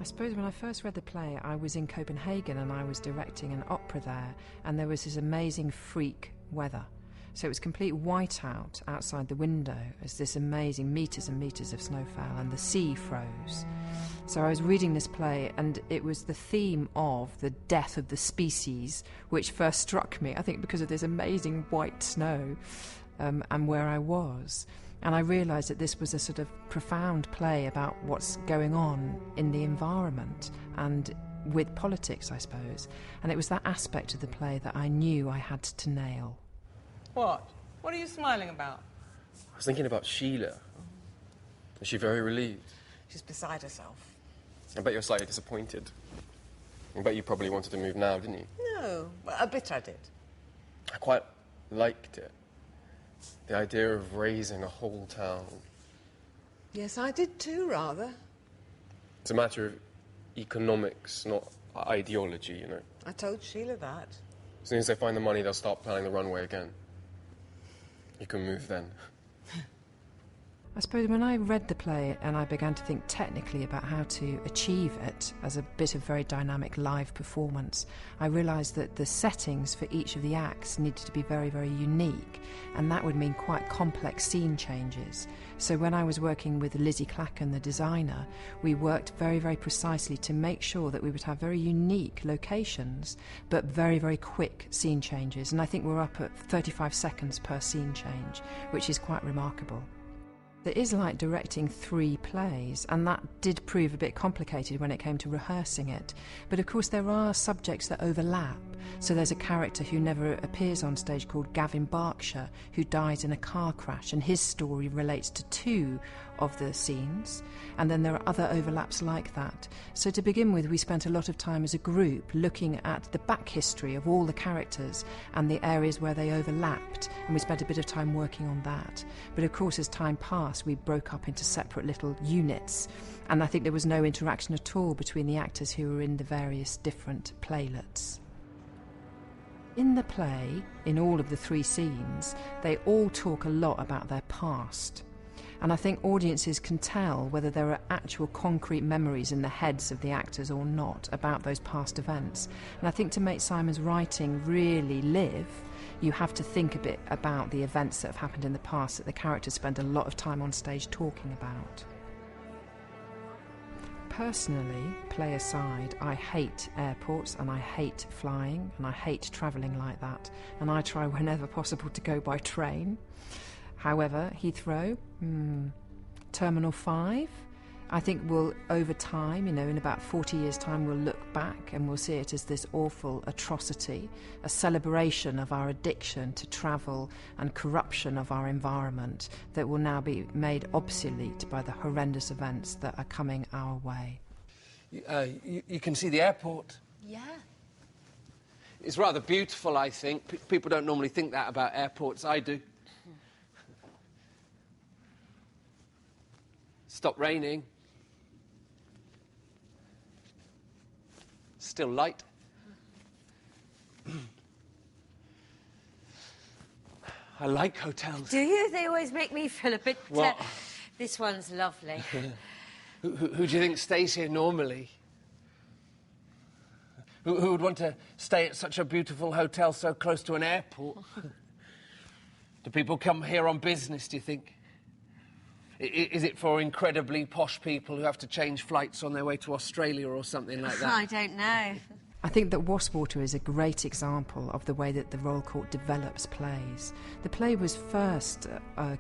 I suppose when I first read the play, I was in Copenhagen and I was directing an opera there, and there was this amazing freak weather. So it was complete whiteout outside the window as this amazing metres and metres of snow fell and the sea froze. So I was reading this play and it was the theme of the death of the species which first struck me, I think because of this amazing white snow and where I was. And I realised that this was a sort of profound play about what's going on in the environment and with politics, I suppose. And it was that aspect of the play that I knew I had to nail. What? What are you smiling about? I was thinking about Sheila. Is she very relieved? She's beside herself. I bet you're slightly disappointed. I bet you probably wanted to move now, didn't you? No, well, a bit I did. I quite liked it. The idea of raising a whole town. Yes, I did too, rather. It's a matter of economics, not ideology, you know. I told Sheila that. As soon as they find the money, they'll start planning the runway again. You can move then. I suppose when I read the play and I began to think technically about how to achieve it as a bit of very dynamic live performance, I realised that the settings for each of the acts needed to be very, very unique, and that would mean quite complex scene changes. So when I was working with Lizzie Clacken, the designer, we worked very, very precisely to make sure that we would have very unique locations, but very, very quick scene changes. And I think we're up at 35 seconds per scene change, which is quite remarkable. It is like directing 3 plays, and that did prove a bit complicated when it came to rehearsing it. But of course there are subjects that overlap. So there's a character who never appears on stage called Gavin Berkshire, who dies in a car crash, and his story relates to 2 of the scenes, and then there are other overlaps like that. So to begin with, we spent a lot of time as a group looking at the back history of all the characters and the areas where they overlapped, and we spent a bit of time working on that. But of course, as time passed, we broke up into separate little units, and I think there was no interaction at all between the actors who were in the various different playlets. In the play, in all of the 3 scenes, they all talk a lot about their past. And I think audiences can tell whether there are actual concrete memories in the heads of the actors or not about those past events. And I think to make Simon's writing really live, you have to think a bit about the events that have happened in the past that the characters spend a lot of time on stage talking about. Personally, play aside, I hate airports and I hate flying and I hate travelling like that, and I try whenever possible to go by train. However, Heathrow, Terminal 5, I think we'll, over time, in about 40 years' time, we'll look back and we'll see it as this awful atrocity, a celebration of our addiction to travel and corruption of our environment that will now be made obsolete by the horrendous events that are coming our way. You can see the airport. Yeah. It's rather beautiful, I think. People don't normally think that about airports. I do. Stopped raining. Still light. I like hotels. Do you? They always make me feel a bit... What? This one's lovely. Who do you think stays here normally? Who would want to stay at such a beautiful hotel so close to an airport? Do people come here on business, do you think? Is it for incredibly posh people who have to change flights on their way to Australia or something like that? I don't know. I think that Waspwater is a great example of the way that the Royal Court develops plays. The play was first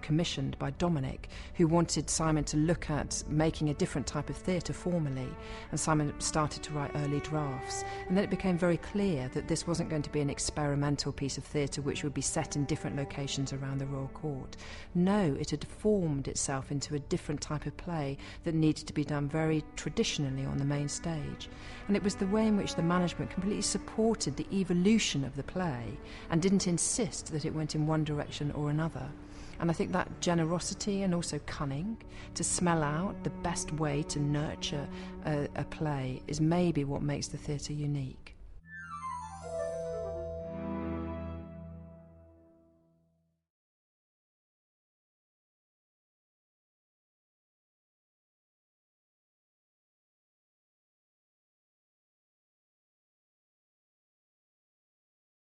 commissioned by Dominic, who wanted Simon to look at making a different type of theatre formally, and Simon started to write early drafts. And then it became very clear that this wasn't going to be an experimental piece of theatre which would be set in different locations around the Royal Court. No, it had formed itself into a different type of play that needed to be done very traditionally on the main stage. And it was the way in which the management completely supported the evolution of the play and didn't insist that it went in one direction or another. And I think that generosity and also cunning to smell out the best way to nurture a play is maybe what makes the theatre unique.